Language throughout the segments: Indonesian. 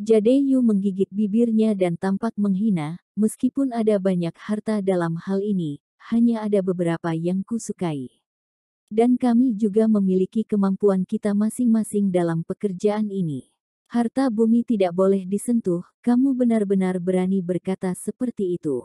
Jadeyu menggigit bibirnya dan tampak menghina, meskipun ada banyak harta dalam hal ini, hanya ada beberapa yang kusukai. Dan kami juga memiliki kemampuan kita masing-masing dalam pekerjaan ini. Harta bumi tidak boleh disentuh, kamu benar-benar berani berkata seperti itu.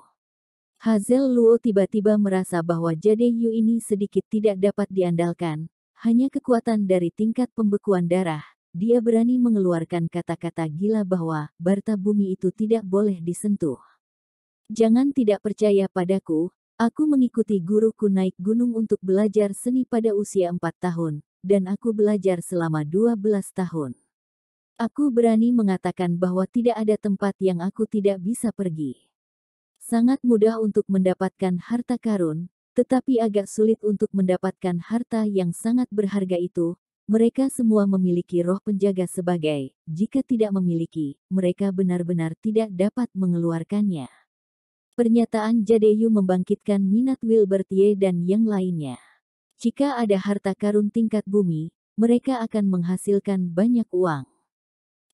Hazel Luo tiba-tiba merasa bahwa Jadeyu ini sedikit tidak dapat diandalkan, hanya kekuatan dari tingkat pembekuan darah. Dia berani mengeluarkan kata-kata gila bahwa Barta bumi itu tidak boleh disentuh. Jangan tidak percaya padaku, aku mengikuti guruku naik gunung untuk belajar seni pada usia 4 tahun, dan aku belajar selama 12 tahun. Aku berani mengatakan bahwa tidak ada tempat yang aku tidak bisa pergi. Sangat mudah untuk mendapatkan harta karun, tetapi agak sulit untuk mendapatkan harta yang sangat berharga itu. Mereka semua memiliki roh penjaga sebagai, jika tidak memiliki, mereka benar-benar tidak dapat mengeluarkannya. Pernyataan Jadeyu membangkitkan minat Wilbert Ye dan yang lainnya. Jika ada harta karun tingkat bumi, mereka akan menghasilkan banyak uang.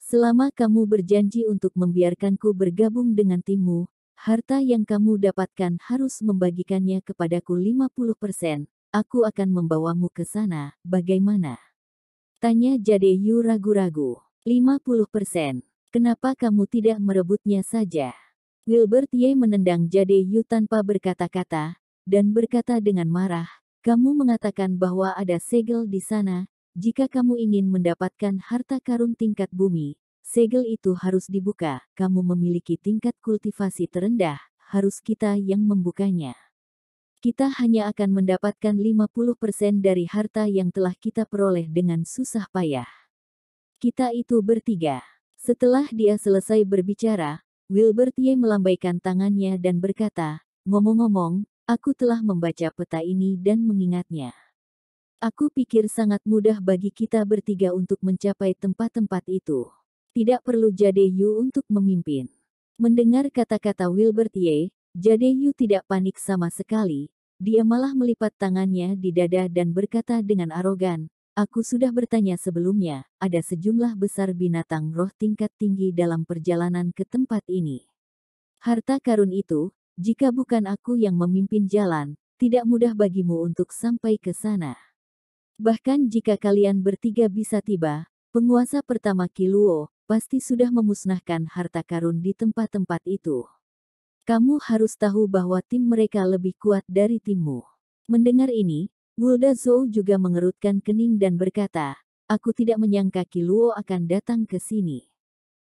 Selama kamu berjanji untuk membiarkanku bergabung dengan timmu, harta yang kamu dapatkan harus membagikannya kepadaku 50%, aku akan membawamu ke sana, bagaimana? Tanya Jadeyu ragu-ragu. 50%. Kenapa kamu tidak merebutnya saja? Wilbert Ye menendang Jadeyu tanpa berkata-kata, dan berkata dengan marah, kamu mengatakan bahwa ada segel di sana, jika kamu ingin mendapatkan harta karun tingkat bumi, segel itu harus dibuka, kamu memiliki tingkat kultivasi terendah, harus kita yang membukanya. Kita hanya akan mendapatkan 50% dari harta yang telah kita peroleh dengan susah payah. Kita itu bertiga. Setelah dia selesai berbicara, Wilbert Ye melambaikan tangannya dan berkata, ngomong-ngomong, aku telah membaca peta ini dan mengingatnya. Aku pikir sangat mudah bagi kita bertiga untuk mencapai tempat-tempat itu. Tidak perlu Jadeyu untuk memimpin. Mendengar kata-kata Wilbert Ye, Jadeyu tidak panik sama sekali. Dia malah melipat tangannya di dada dan berkata dengan arogan, aku sudah bertanya sebelumnya, ada sejumlah besar binatang roh tingkat tinggi dalam perjalanan ke tempat ini. Harta karun itu, jika bukan aku yang memimpin jalan, tidak mudah bagimu untuk sampai ke sana. Bahkan jika kalian bertiga bisa tiba, penguasa pertama Kiluo, pasti sudah memusnahkan harta karun di tempat-tempat itu. Kamu harus tahu bahwa tim mereka lebih kuat dari timmu. Mendengar ini, Wulda Zhou juga mengerutkan kening dan berkata, aku tidak menyangka Kiluo akan datang ke sini.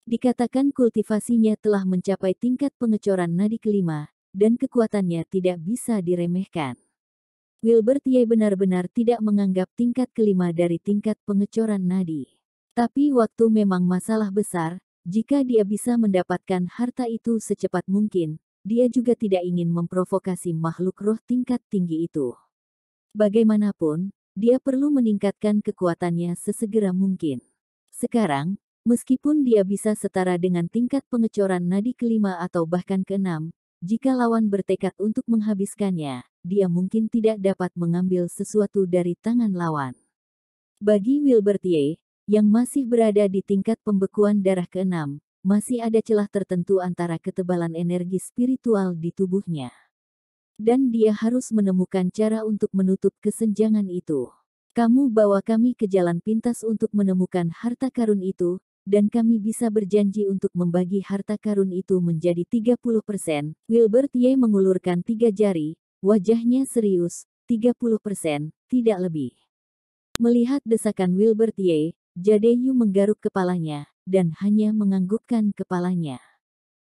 Dikatakan kultivasinya telah mencapai tingkat pengecoran nadi kelima, dan kekuatannya tidak bisa diremehkan. Wilbert Ye benar-benar tidak menganggap tingkat kelima dari tingkat pengecoran nadi. Tapi waktu memang masalah besar, jika dia bisa mendapatkan harta itu secepat mungkin, dia juga tidak ingin memprovokasi makhluk roh tingkat tinggi itu. Bagaimanapun, dia perlu meningkatkan kekuatannya sesegera mungkin. Sekarang, meskipun dia bisa setara dengan tingkat pengecoran nadi kelima atau bahkan keenam, jika lawan bertekad untuk menghabiskannya, dia mungkin tidak dapat mengambil sesuatu dari tangan lawan. Bagi Wilbert Ye, yang masih berada di tingkat pembekuan darah keenam, masih ada celah tertentu antara ketebalan energi spiritual di tubuhnya. Dan dia harus menemukan cara untuk menutup kesenjangan itu. Kamu bawa kami ke jalan pintas untuk menemukan harta karun itu, dan kami bisa berjanji untuk membagi harta karun itu menjadi 30%. Wilbert Ye mengulurkan 3 jari, wajahnya serius, 30%, tidak lebih. Melihat desakan Wilbert Ye, Jadeyu menggaruk kepalanya, dan hanya menganggukkan kepalanya.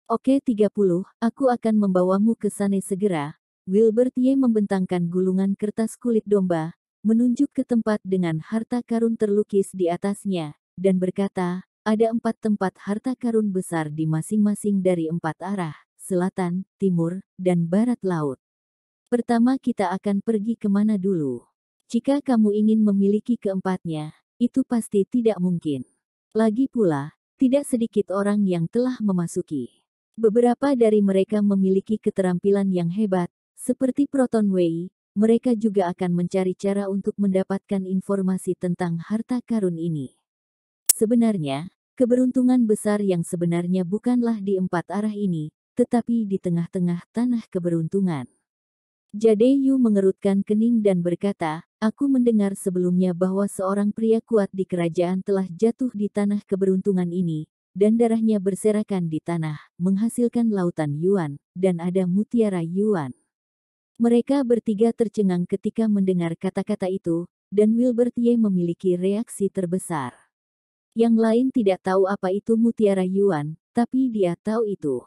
Oke 30, aku akan membawamu ke sana segera. Wilbert Ye membentangkan gulungan kertas kulit domba, menunjuk ke tempat dengan harta karun terlukis di atasnya, dan berkata, ada 4 tempat harta karun besar di masing-masing dari 4 arah, selatan, timur, dan barat laut. Pertama kita akan pergi kemana dulu? Jika kamu ingin memiliki keempatnya, itu pasti tidak mungkin. Lagi pula, tidak sedikit orang yang telah memasuki. Beberapa dari mereka memiliki keterampilan yang hebat, seperti Proton Wei, mereka juga akan mencari cara untuk mendapatkan informasi tentang harta karun ini. Sebenarnya, Keberuntungan besar yang sebenarnya bukanlah di empat arah ini, tetapi di tengah-tengah tanah keberuntungan. Jade Yu mengerutkan kening dan berkata, aku mendengar sebelumnya bahwa seorang pria kuat di kerajaan telah jatuh di tanah keberuntungan ini, dan darahnya berserakan di tanah, menghasilkan lautan Yuan, dan ada mutiara Yuan. Mereka bertiga tercengang ketika mendengar kata-kata itu, dan Wilbert Ye memiliki reaksi terbesar. Yang lain tidak tahu apa itu mutiara Yuan, tapi dia tahu itu.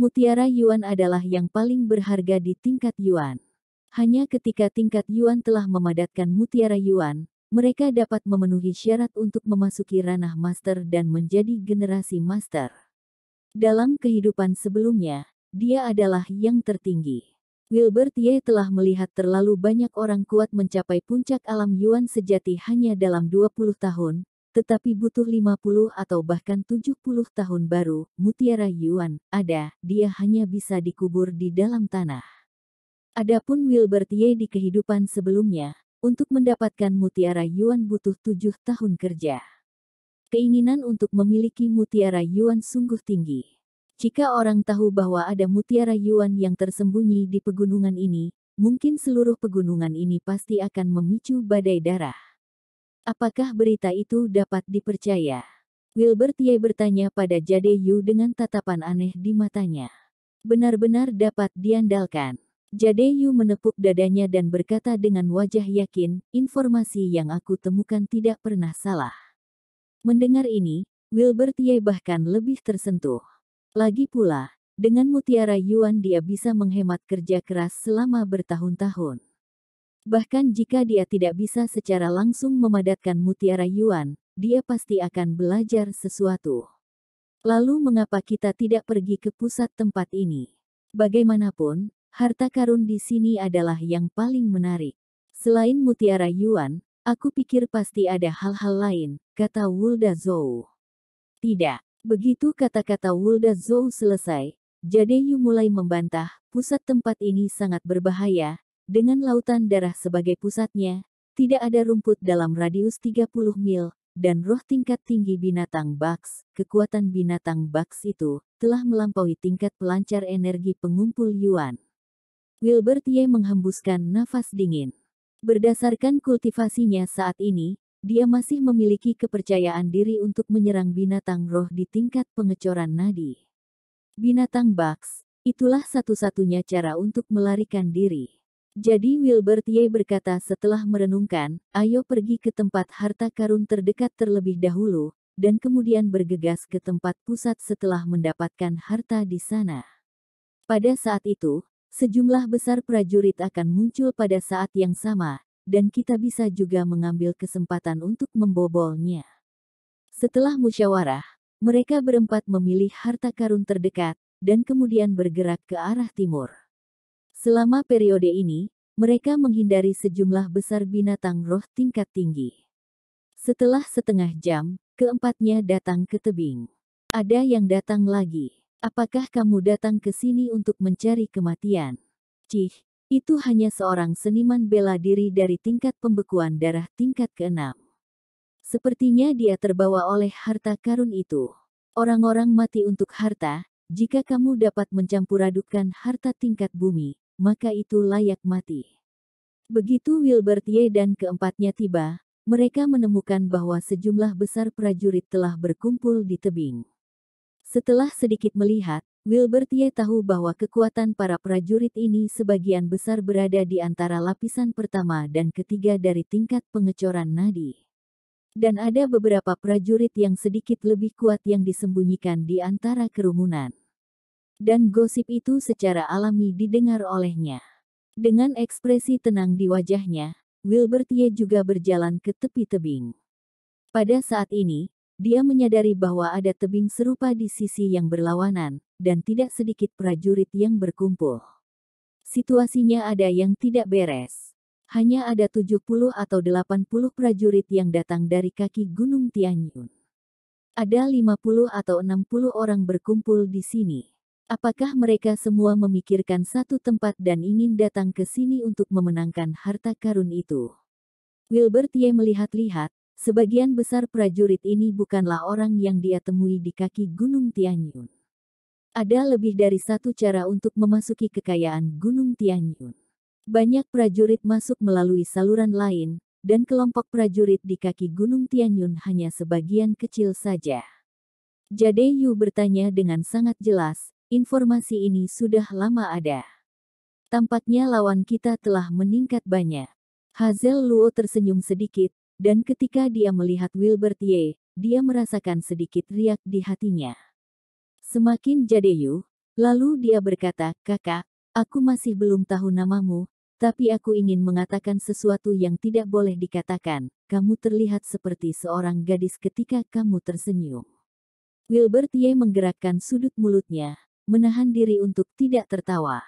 Mutiara Yuan adalah yang paling berharga di tingkat Yuan. Hanya ketika tingkat Yuan telah memadatkan mutiara Yuan, mereka dapat memenuhi syarat untuk memasuki ranah master dan menjadi generasi master. Dalam kehidupan sebelumnya, dia adalah yang tertinggi. Wilbert Ye telah melihat terlalu banyak orang kuat mencapai puncak alam Yuan sejati hanya dalam 20 tahun, tetapi butuh 50 atau bahkan 70 tahun baru, mutiara Yuan, ada, dia hanya bisa dikubur di dalam tanah. Adapun Wilbert Ye di kehidupan sebelumnya, untuk mendapatkan mutiara Yuan butuh 7 tahun kerja. Keinginan untuk memiliki mutiara Yuan sungguh tinggi. Jika orang tahu bahwa ada mutiara Yuan yang tersembunyi di pegunungan ini, mungkin seluruh pegunungan ini pasti akan memicu badai darah. Apakah berita itu dapat dipercaya? Wilbert Ye bertanya pada Jade Yu dengan tatapan aneh di matanya. Benar-benar dapat diandalkan. Jade Yu menepuk dadanya dan berkata dengan wajah yakin, informasi yang aku temukan tidak pernah salah. Mendengar ini, Wilbert Ye bahkan lebih tersentuh. Lagi pula, dengan mutiara Yuan dia bisa menghemat kerja keras selama bertahun-tahun. Bahkan jika dia tidak bisa secara langsung memadatkan mutiara Yuan, dia pasti akan belajar sesuatu. Lalu mengapa kita tidak pergi ke pusat tempat ini? Bagaimanapun, harta karun di sini adalah yang paling menarik. Selain mutiara Yuan, aku pikir pasti ada hal-hal lain, kata Wulda Zhou. Tidak. Begitu kata-kata Wulda Zhou selesai, Jade Yu mulai membantah, pusat tempat ini sangat berbahaya. Dengan lautan darah sebagai pusatnya, tidak ada rumput dalam radius 30 mil, dan roh tingkat tinggi binatang Bugs, kekuatan binatang Bugs itu, telah melampaui tingkat pelancar energi pengumpul Yuan. Wilbert Ye menghembuskan nafas dingin. Berdasarkan kultivasinya saat ini, dia masih memiliki kepercayaan diri untuk menyerang binatang roh di tingkat pengecoran nadi. Binatang Bugs, itulah satu-satunya cara untuk melarikan diri. Jadi Wilbert Ye berkata setelah merenungkan, ayo pergi ke tempat harta karun terdekat terlebih dahulu, dan kemudian bergegas ke tempat pusat setelah mendapatkan harta di sana. Pada saat itu, sejumlah besar prajurit akan muncul pada saat yang sama, dan kita bisa juga mengambil kesempatan untuk membobolnya. Setelah musyawarah, mereka berempat memilih harta karun terdekat, dan kemudian bergerak ke arah timur. Selama periode ini, mereka menghindari sejumlah besar binatang roh tingkat tinggi. Setelah setengah jam, keempatnya datang ke tebing. Ada yang datang lagi. Apakah kamu datang ke sini untuk mencari kematian? Cih, itu hanya seorang seniman bela diri dari tingkat pembekuan darah tingkat ke-6. Sepertinya dia terbawa oleh harta karun itu. Orang-orang mati untuk harta, jika kamu dapat mencampur-adukkan harta tingkat bumi, maka itu layak mati. Begitu Wilbert Ye dan keempatnya tiba, mereka menemukan bahwa sejumlah besar prajurit telah berkumpul di tebing. Setelah sedikit melihat, Wilbert Ye tahu bahwa kekuatan para prajurit ini sebagian besar berada di antara lapisan pertama dan ketiga dari tingkat pengecoran nadi. Dan ada beberapa prajurit yang sedikit lebih kuat yang disembunyikan di antara kerumunan. Dan gosip itu secara alami didengar olehnya. Dengan ekspresi tenang di wajahnya, Wilbert Ye juga berjalan ke tepi tebing. Pada saat ini, dia menyadari bahwa ada tebing serupa di sisi yang berlawanan, dan tidak sedikit prajurit yang berkumpul. Situasinya ada yang tidak beres. Hanya ada 70 atau 80 prajurit yang datang dari kaki Gunung Tianyun. Ada 50 atau 60 orang berkumpul di sini. Apakah mereka semua memikirkan satu tempat dan ingin datang ke sini untuk memenangkan harta karun itu? Wilbert Ye melihat-lihat, sebagian besar prajurit ini bukanlah orang yang dia temui di kaki Gunung Tianyun. Ada lebih dari satu cara untuk memasuki kekayaan Gunung Tianyun. Banyak prajurit masuk melalui saluran lain, dan kelompok prajurit di kaki Gunung Tianyun hanya sebagian kecil saja. Jade Yu bertanya dengan sangat jelas, informasi ini sudah lama ada. Tampaknya lawan kita telah meningkat banyak. Hazel Luo tersenyum sedikit, dan ketika dia melihat Wilbert Ye, dia merasakan sedikit riak di hatinya. Semakin Jade Yu, lalu dia berkata, "Kakak, aku masih belum tahu namamu, tapi aku ingin mengatakan sesuatu yang tidak boleh dikatakan. Kamu terlihat seperti seorang gadis ketika kamu tersenyum." Wilbert Ye menggerakkan sudut mulutnya, menahan diri untuk tidak tertawa.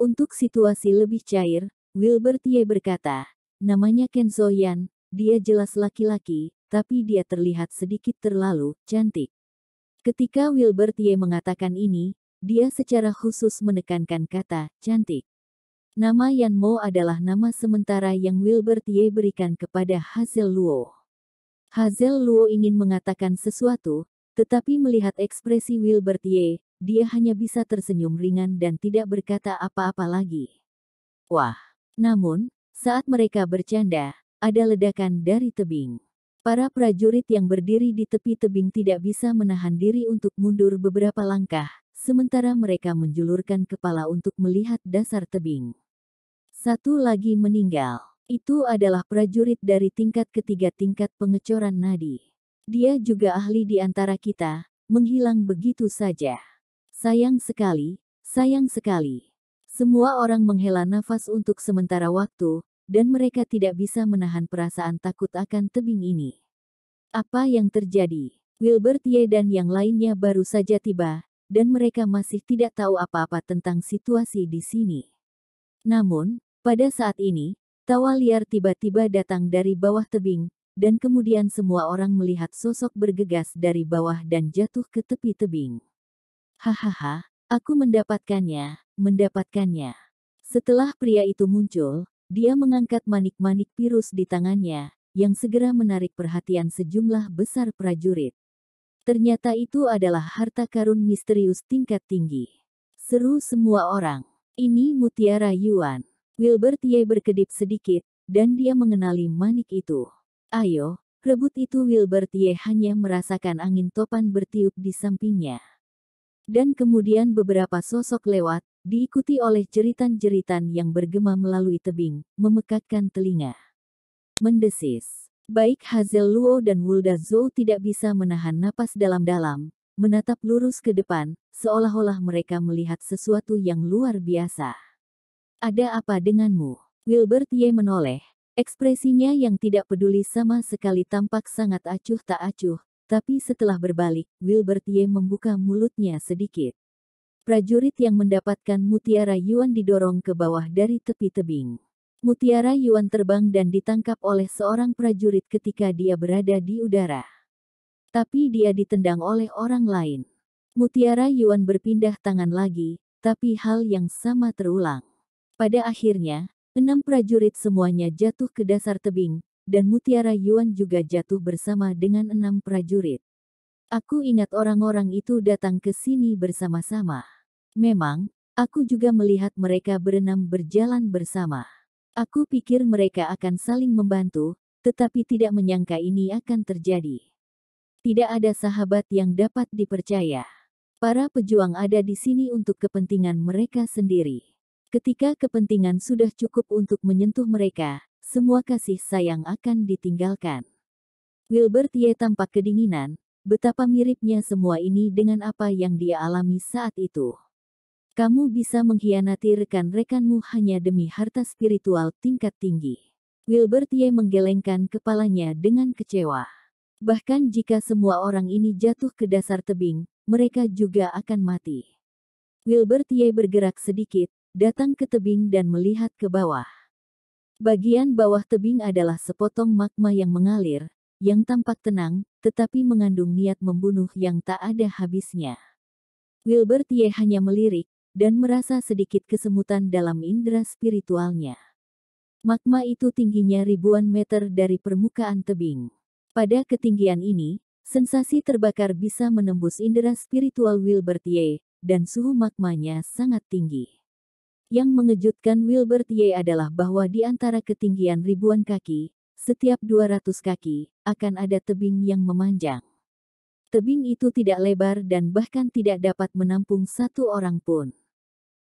Untuk situasi lebih cair, Wilbert Ye berkata, "Namanya Ken Soyan, dia jelas laki-laki, tapi dia terlihat sedikit terlalu cantik." Ketika Wilbert Ye mengatakan ini, dia secara khusus menekankan kata cantik. Nama Yan Mo adalah nama sementara yang Wilbert Ye berikan kepada Hazel Luo. Hazel Luo ingin mengatakan sesuatu, tetapi melihat ekspresi Wilbert Ye, dia hanya bisa tersenyum ringan dan tidak berkata apa-apa lagi. Wah! Namun, saat mereka bercanda, ada ledakan dari tebing. Para prajurit yang berdiri di tepi tebing tidak bisa menahan diri untuk mundur beberapa langkah, sementara mereka menjulurkan kepala untuk melihat dasar tebing. Satu lagi meninggal. Itu adalah prajurit dari tingkat ketiga tingkat pengecoran nadi. Dia juga ahli di antara kita, menghilang begitu saja. Sayang sekali, sayang sekali. Semua orang menghela nafas untuk sementara waktu, dan mereka tidak bisa menahan perasaan takut akan tebing ini. Apa yang terjadi? Wilbert Ye dan yang lainnya baru saja tiba, dan mereka masih tidak tahu apa-apa tentang situasi di sini. Namun, pada saat ini, tawa liar tiba-tiba datang dari bawah tebing, dan kemudian semua orang melihat sosok bergegas dari bawah dan jatuh ke tepi tebing. Hahaha, aku mendapatkannya, mendapatkannya. Setelah pria itu muncul, dia mengangkat manik-manik pirus di tangannya, yang segera menarik perhatian sejumlah besar prajurit. Ternyata itu adalah harta karun misterius tingkat tinggi. Seru semua orang. Ini mutiara Yuan. Wilbert Ye berkedip sedikit, dan dia mengenali manik itu. Ayo, rebut itu. Wilbert Ye hanya merasakan angin topan bertiup di sampingnya. Dan kemudian beberapa sosok lewat, diikuti oleh jeritan-jeritan yang bergema melalui tebing, memekakkan telinga. Mendesis. Baik Hazel Luo dan Wulda Zhou tidak bisa menahan napas dalam-dalam, menatap lurus ke depan, seolah-olah mereka melihat sesuatu yang luar biasa. Ada apa denganmu? Wilbert Ye menoleh. Ekspresinya yang tidak peduli sama sekali tampak sangat acuh tak acuh, tapi setelah berbalik, Wilbert Ye membuka mulutnya sedikit. Prajurit yang mendapatkan mutiara Yuan didorong ke bawah dari tepi tebing. Mutiara Yuan terbang dan ditangkap oleh seorang prajurit ketika dia berada di udara. Tapi dia ditendang oleh orang lain. Mutiara Yuan berpindah tangan lagi, tapi hal yang sama terulang. Pada akhirnya, 6 prajurit semuanya jatuh ke dasar tebing, dan mutiara Yuan juga jatuh bersama dengan 6 prajurit. Aku ingat orang-orang itu datang ke sini bersama-sama. Memang, aku juga melihat mereka berenam berjalan bersama. Aku pikir mereka akan saling membantu, tetapi tidak menyangka ini akan terjadi. Tidak ada sahabat yang dapat dipercaya. Para pejuang ada di sini untuk kepentingan mereka sendiri. Ketika kepentingan sudah cukup untuk menyentuh mereka, semua kasih sayang akan ditinggalkan. Wilbert Ye tampak kedinginan, betapa miripnya semua ini dengan apa yang dia alami saat itu. Kamu bisa mengkhianati rekan-rekanmu hanya demi harta spiritual tingkat tinggi. Wilbert Ye menggelengkan kepalanya dengan kecewa. Bahkan jika semua orang ini jatuh ke dasar tebing, mereka juga akan mati. Wilbert Ye bergerak sedikit, datang ke tebing dan melihat ke bawah. Bagian bawah tebing adalah sepotong magma yang mengalir, yang tampak tenang, tetapi mengandung niat membunuh yang tak ada habisnya. Wilbert Ye hanya melirik, dan merasa sedikit kesemutan dalam indera spiritualnya. Magma itu tingginya ribuan meter dari permukaan tebing. Pada ketinggian ini, sensasi terbakar bisa menembus indera spiritual Wilbert Ye, dan suhu magmanya sangat tinggi. Yang mengejutkan Wilbert Ye adalah bahwa di antara ketinggian ribuan kaki, setiap 200 kaki, akan ada tebing yang memanjang. Tebing itu tidak lebar dan bahkan tidak dapat menampung satu orang pun.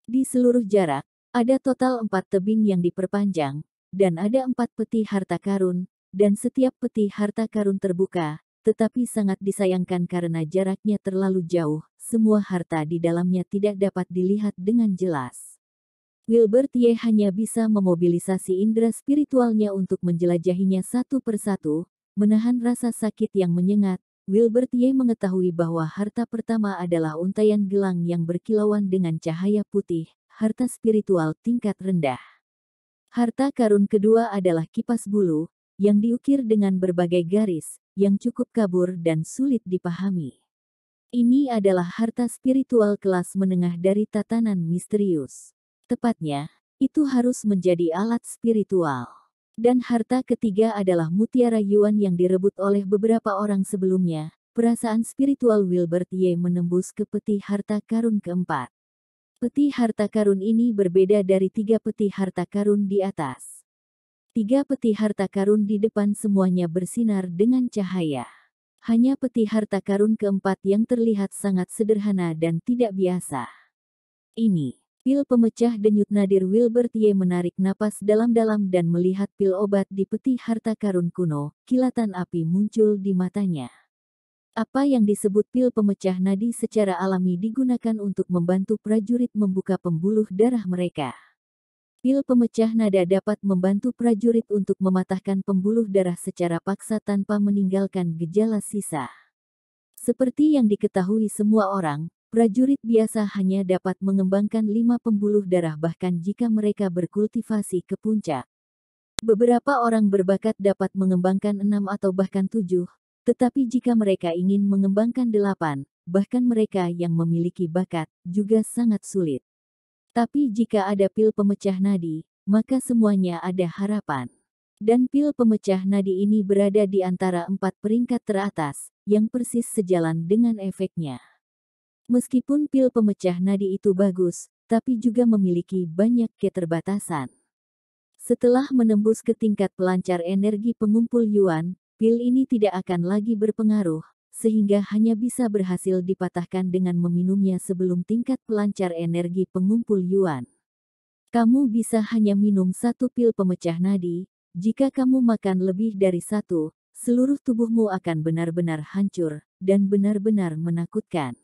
Di seluruh jarak, ada total 4 tebing yang diperpanjang, dan ada 4 peti harta karun, dan setiap peti harta karun terbuka, tetapi sangat disayangkan karena jaraknya terlalu jauh, semua harta di dalamnya tidak dapat dilihat dengan jelas. Wilbert Ye hanya bisa memobilisasi indera spiritualnya untuk menjelajahinya satu persatu, menahan rasa sakit yang menyengat. Wilbert Ye mengetahui bahwa harta pertama adalah untaian gelang yang berkilauan dengan cahaya putih, harta spiritual tingkat rendah. Harta karun kedua adalah kipas bulu, yang diukir dengan berbagai garis, yang cukup kabur dan sulit dipahami. Ini adalah harta spiritual kelas menengah dari tatanan misterius. Tepatnya, itu harus menjadi alat spiritual. Dan harta ketiga adalah mutiara Yuan yang direbut oleh beberapa orang sebelumnya. Perasaan spiritual Wilbert Ye menembus ke peti harta karun keempat. Peti harta karun ini berbeda dari 3 peti harta karun di atas. 3 peti harta karun di depan semuanya bersinar dengan cahaya. Hanya peti harta karun keempat yang terlihat sangat sederhana dan tidak biasa. Ini. Pil pemecah denyut nadir Wilbert Ye menarik napas dalam-dalam dan melihat pil obat di peti harta karun kuno, kilatan api muncul di matanya. Apa yang disebut pil pemecah nadi secara alami digunakan untuk membantu prajurit membuka pembuluh darah mereka. Pil pemecah nada dapat membantu prajurit untuk mematahkan pembuluh darah secara paksa tanpa meninggalkan gejala sisa. Seperti yang diketahui semua orang, prajurit biasa hanya dapat mengembangkan 5 pembuluh darah bahkan jika mereka berkultivasi ke puncak. Beberapa orang berbakat dapat mengembangkan 6 atau bahkan 7, tetapi jika mereka ingin mengembangkan 8, bahkan mereka yang memiliki bakat, juga sangat sulit. Tapi jika ada pil pemecah nadi, maka semuanya ada harapan. Dan pil pemecah nadi ini berada di antara 4 peringkat teratas, yang persis sejalan dengan efeknya. Meskipun pil pemecah nadi itu bagus, tapi juga memiliki banyak keterbatasan. Setelah menembus ke tingkat pelancar energi pengumpul Yuan, pil ini tidak akan lagi berpengaruh, sehingga hanya bisa berhasil dipatahkan dengan meminumnya sebelum tingkat pelancar energi pengumpul Yuan. Kamu bisa hanya minum 1 pil pemecah nadi, jika kamu makan lebih dari 1, seluruh tubuhmu akan benar-benar hancur, dan benar-benar menakutkan.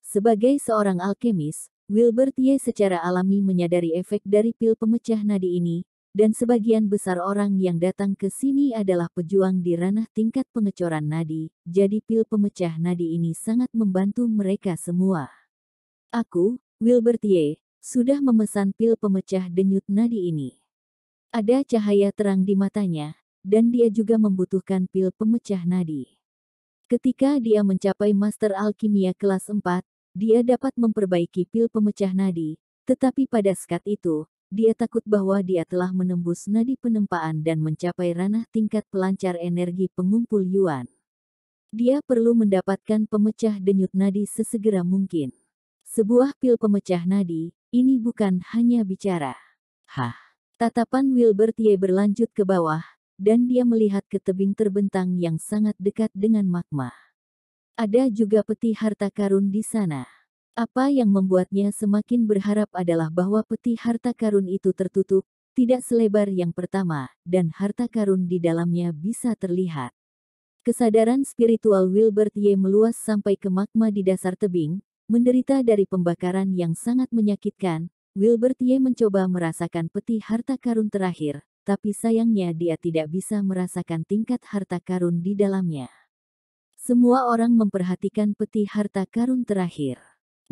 Sebagai seorang alkemis, Wilbert Ye secara alami menyadari efek dari pil pemecah nadi ini, dan sebagian besar orang yang datang ke sini adalah pejuang di ranah tingkat pengecoran nadi, jadi pil pemecah nadi ini sangat membantu mereka semua. Aku, Wilbert Ye, sudah memesan pil pemecah denyut nadi ini. Ada cahaya terang di matanya, dan dia juga membutuhkan pil pemecah nadi. Ketika dia mencapai Master Alkimia kelas 4, dia dapat memperbaiki pil pemecah nadi, tetapi pada saat itu, dia takut bahwa dia telah menembus nadi penempaan dan mencapai ranah tingkat pelancar energi pengumpul Yuan. Dia perlu mendapatkan pemecah denyut nadi sesegera mungkin. Sebuah pil pemecah nadi, ini bukan hanya bicara. Hah. Tatapan Wilbert Ye berlanjut ke bawah, dan dia melihat ke tebing terbentang yang sangat dekat dengan magma. Ada juga peti harta karun di sana. Apa yang membuatnya semakin berharap adalah bahwa peti harta karun itu tertutup, tidak selebar yang pertama, dan harta karun di dalamnya bisa terlihat. Kesadaran spiritual Wilbert Ye meluas sampai ke magma di dasar tebing, menderita dari pembakaran yang sangat menyakitkan. Wilbert Ye mencoba merasakan peti harta karun terakhir, tapi sayangnya dia tidak bisa merasakan tingkat harta karun di dalamnya. Semua orang memperhatikan peti harta karun terakhir.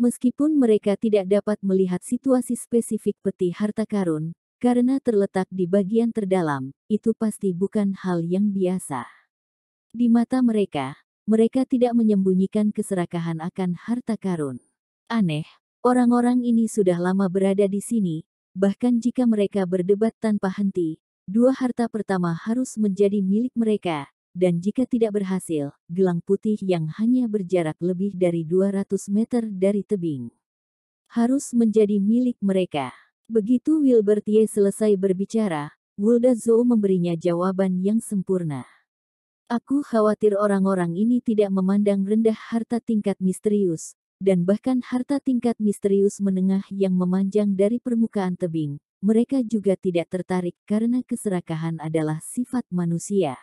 Meskipun mereka tidak dapat melihat situasi spesifik peti harta karun, karena terletak di bagian terdalam, itu pasti bukan hal yang biasa. Di mata mereka, mereka tidak menyembunyikan keserakahan akan harta karun. Aneh, orang-orang ini sudah lama berada di sini, bahkan jika mereka berdebat tanpa henti, 2 harta pertama harus menjadi milik mereka, dan jika tidak berhasil, gelang putih yang hanya berjarak lebih dari 200 meter dari tebing harus menjadi milik mereka. Begitu Wilbertie selesai berbicara, Wulda Zhou memberinya jawaban yang sempurna. Aku khawatir orang-orang ini tidak memandang rendah harta tingkat misterius, dan bahkan harta tingkat misterius menengah yang memanjang dari permukaan tebing. Mereka juga tidak tertarik karena keserakahan adalah sifat manusia.